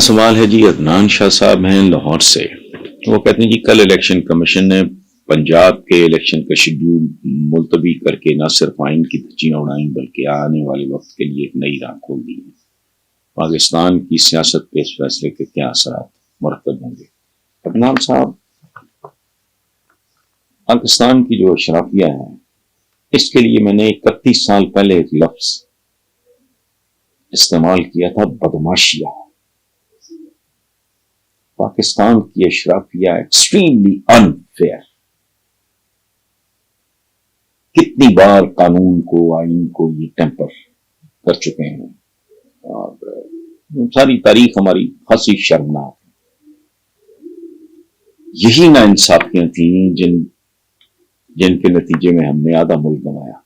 सवाल है जी, अदनान शाह साहब हैं लाहौर से। वो कहते हैं जी, कल इलेक्शन कमीशन ने पंजाब के इलेक्शन का शेड्यूल मुलतवी करके न सिर्फ आइन की धज्जियां उड़ाई बल्कि आने वाले वक्त के लिए एक नई राह खोल दी है। पाकिस्तान की सियासत पे इस फैसले के क्या असरात मुरतब होंगे? अदनान साहब, पाकिस्तान की जो अशराफिया है, इसके लिए मैंने 31 साल पहले एक लफ्ज इस्तेमाल किया था, बदमाशिया। पाकिस्तान की अशराफिया एक्सट्रीमली अनफेयर। कितनी बार कानून को, आइन को ये टेम्पर कर चुके हैं और सारी तारीख हमारी खासी शर्मनाक है। यही ना इंसाफियां थी जिनके नतीजे में हमने आधा मुल्क गंवाया,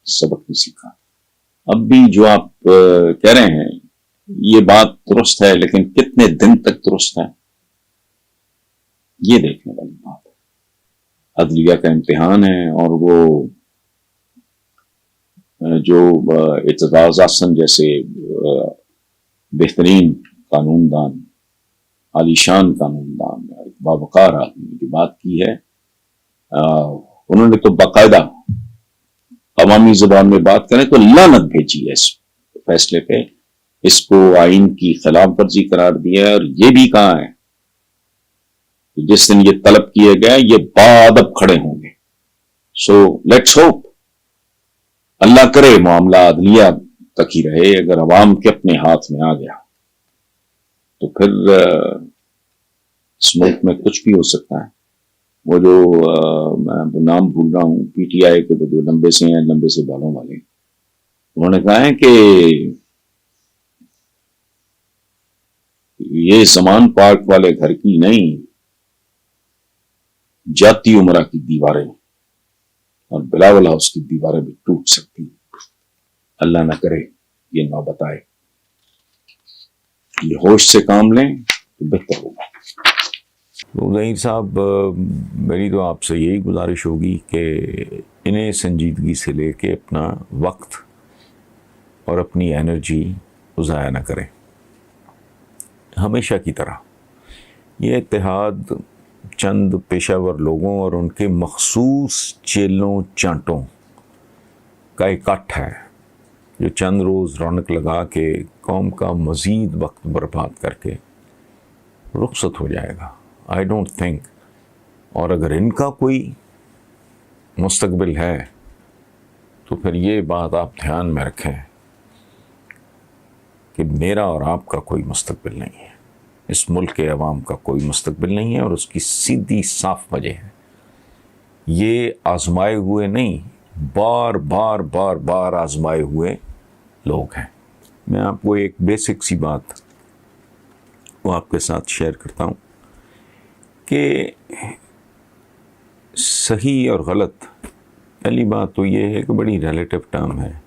सबक नहीं सीखा। अब भी जो आप कह रहे हैं ये बात दुरुस्त है, लेकिन कितने दिन तक दुरुस्त है ये देखने वाली बात है। अदलिया का इम्तिहान है और वो जो एतजाज आसन जैसे बेहतरीन कानूनदान, आलीशान कानूनदान, बावकार आदमी की बात की है, उन्होंने तो बाकायदा अवामी जुबान में बात करें तो लानत भेजी है इस फैसले पे, इसको आइन की खिलाफ वर्जी करार दिया है और ये भी कहा है कि जिस दिन ये तलब किए गए ये बादब खड़े होंगे। सो लेट्स होप, अल्लाह करे मामला अदलिया तक ही रहे। अगर अवाम के अपने हाथ में आ गया तो फिर इस मुल्क में कुछ भी हो सकता है। वो जो मैं नाम भूल रहा हूं, पीटीआई के जो लंबे से हैं, लंबे से बालों वाले, उन्होंने कहा है कि ये समान पार्क वाले घर की नहीं, जाती उमरा की दीवारें और बिलावल हाउस की दीवारें भी टूट सकती। अल्लाह ना करे ये ना बताए। ये होश से काम लें तो बेहतर होगा। तो ज़हीर साहब, मेरी तो आपसे यही गुजारिश होगी कि इन्हें संजीदगी से लेके अपना वक्त और अपनी एनर्जी ज़ाया ना करें। हमेशा की तरह ये इत्तेहाद चंद पेशावर लोगों और उनके मखसूस चेलों चांटों का इकट्ठ है, जो चंद रोज़ रौनक लगा के कौम का मज़ीद वक्त बर्बाद करके रुखसत हो जाएगा। I don't think. और अगर इनका कोई मुस्तकबिल है तो फिर ये बात आप ध्यान में रखें कि मेरा और आपका कोई मुस्तकबिल नहीं है, इस मुल्क के अवाम का कोई मुस्तकबिल नहीं है। और उसकी सीधी साफ वजह है, ये आजमाए हुए नहीं, बार बार बार बार आजमाए हुए लोग हैं। मैं आपको एक बेसिक सी बात वो आपके साथ शेयर करता हूँ कि सही और गलत, पहली बात तो ये है कि बड़ी रिलेटिव टर्म है।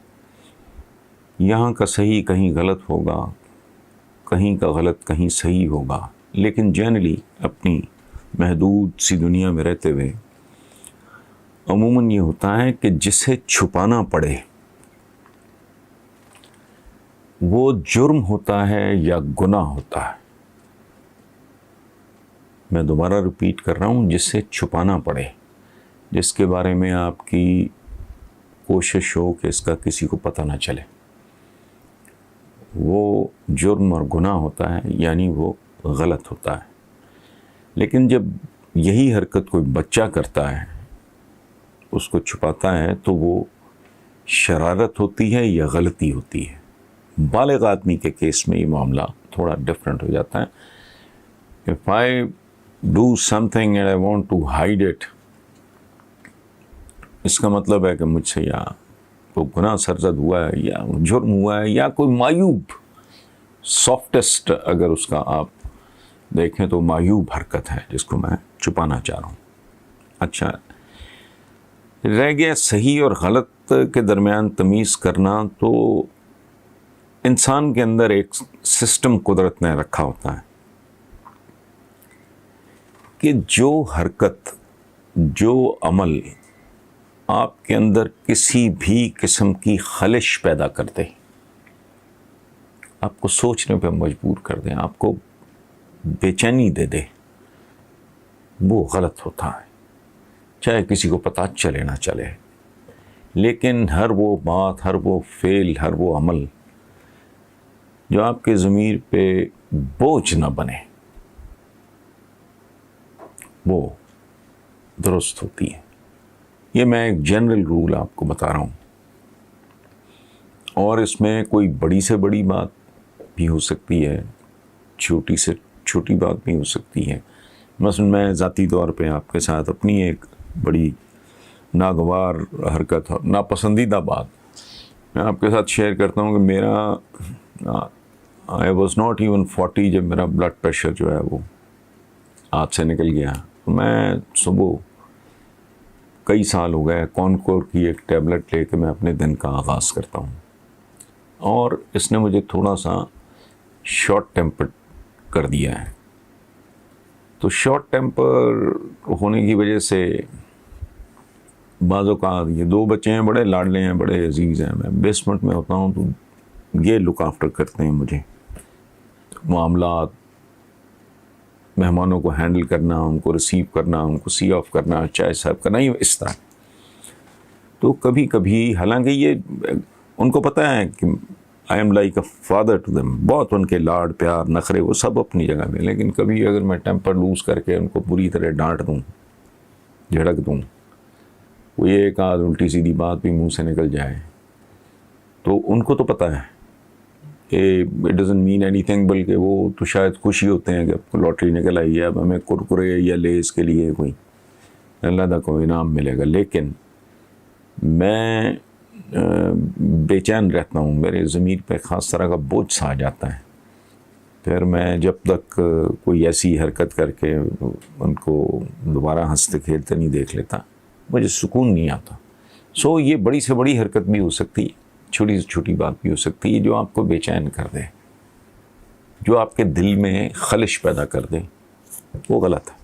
यहाँ का सही कहीं गलत होगा, कहीं का गलत कहीं सही होगा, लेकिन जनरली अपनी महदूद सी दुनिया में रहते हुए अमूमन ये होता है कि जिसे छुपाना पड़े वो जुर्म होता है या गुनाह होता है। मैं दोबारा रिपीट कर रहा हूँ, जिसे छुपाना पड़े, जिसके बारे में आपकी कोशिश हो कि इसका किसी को पता ना चले, वो जुर्म और गुनाह होता है, यानी वो गलत होता है। लेकिन जब यही हरकत कोई बच्चा करता है, उसको छुपाता है, तो वो शरारत होती है या गलती होती है। बालिग आदमी के केस में ये मामला थोड़ा डिफरेंट हो जाता है। If I do something and I want to hide it, इसका मतलब है कि मुझसे या तो गुनाह सरजद हुआ है या जुर्म हुआ है या कोई मायूब, सॉफ्टेस्ट अगर उसका आप देखें तो मायूब हरकत है जिसको मैं छुपाना चाह रहा हूँ। अच्छा, रह गया सही और गलत के दरमियान तमीज़ करना, तो इंसान के अंदर एक सिस्टम कुदरत ने रखा होता है कि जो हरकत, जो अमल आपके अंदर किसी भी किस्म की खलिश पैदा कर दे, आपको सोचने पे मजबूर कर दें, आपको बेचैनी दे दे, वो गलत होता है, चाहे किसी को पता चले ना चले। लेकिन हर वो बात, हर वो फेल, हर वो अमल जो आपके ज़मीर पे बोझ ना बने, वो दुरुस्त होती है। ये मैं एक जनरल रूल आपको बता रहा हूँ, और इसमें कोई बड़ी से बड़ी बात भी हो सकती है, छोटी से छोटी बात भी हो सकती है। मसलन मैं ज़ाती तौर पे आपके साथ अपनी एक बड़ी नागवार हरकत, नापसंदीदा बात मैं आपके साथ शेयर करता हूँ कि मेरा आई वॉज नॉट इवन 40 जब मेरा ब्लड प्रेशर जो है वो हाथ से निकल गया। तो मैं सुबह, कई साल हो गए, कॉनकोर की एक टैबलेट लेके मैं अपने दिन का आगाज़ करता हूँ, और इसने मुझे थोड़ा सा शॉर्ट टेम्पर कर दिया है। तो शॉर्ट टेम्पर होने की वजह से बाज़ों का, ये 2 बच्चे हैं, बड़े लाडले हैं, बड़े अजीज़ हैं, मैं बेसमेंट में होता हूँ तो ये लुक आफ्टर करते हैं मुझे, मामलात, मेहमानों को हैंडल करना, उनको रिसीव करना, उनको सी ऑफ करना, चाय सर्व करना, ये इस तरह। तो कभी कभी, हालांकि ये उनको पता है कि I am like a father to them, बहुत उनके लाड प्यार नखरे वो सब अपनी जगह में, लेकिन कभी अगर मैं टेम्पर लूज़ करके उनको बुरी तरह डांट दूँ, झड़क दूँ, वो ये एक आध उल्टी सीधी बात भी मुंह से निकल जाए, तो उनको तो पता है कि इट डजंट मीन एनीथिंग, बल्कि वो तो शायद खुशी होते हैं कि आपको लॉटरी निकल आई है, अब हमें कुरकुरे या लेस के लिए कोई अल्लाह का कोई इनाम मिलेगा। लेकिन मैं बेचैन रहता हूँ, मेरे ज़मीर पे ख़ास तरह का बोझ सा आ जाता है। फिर मैं जब तक कोई ऐसी हरकत करके उनको दोबारा हंसते खेलते नहीं देख लेता, मुझे सुकून नहीं आता। सो ये बड़ी से बड़ी हरकत भी हो सकती है, छोटी से छोटी बात भी हो सकती है, जो आपको बेचैन कर दे, जो आपके दिल में खलिश पैदा कर दे, वो गलत है।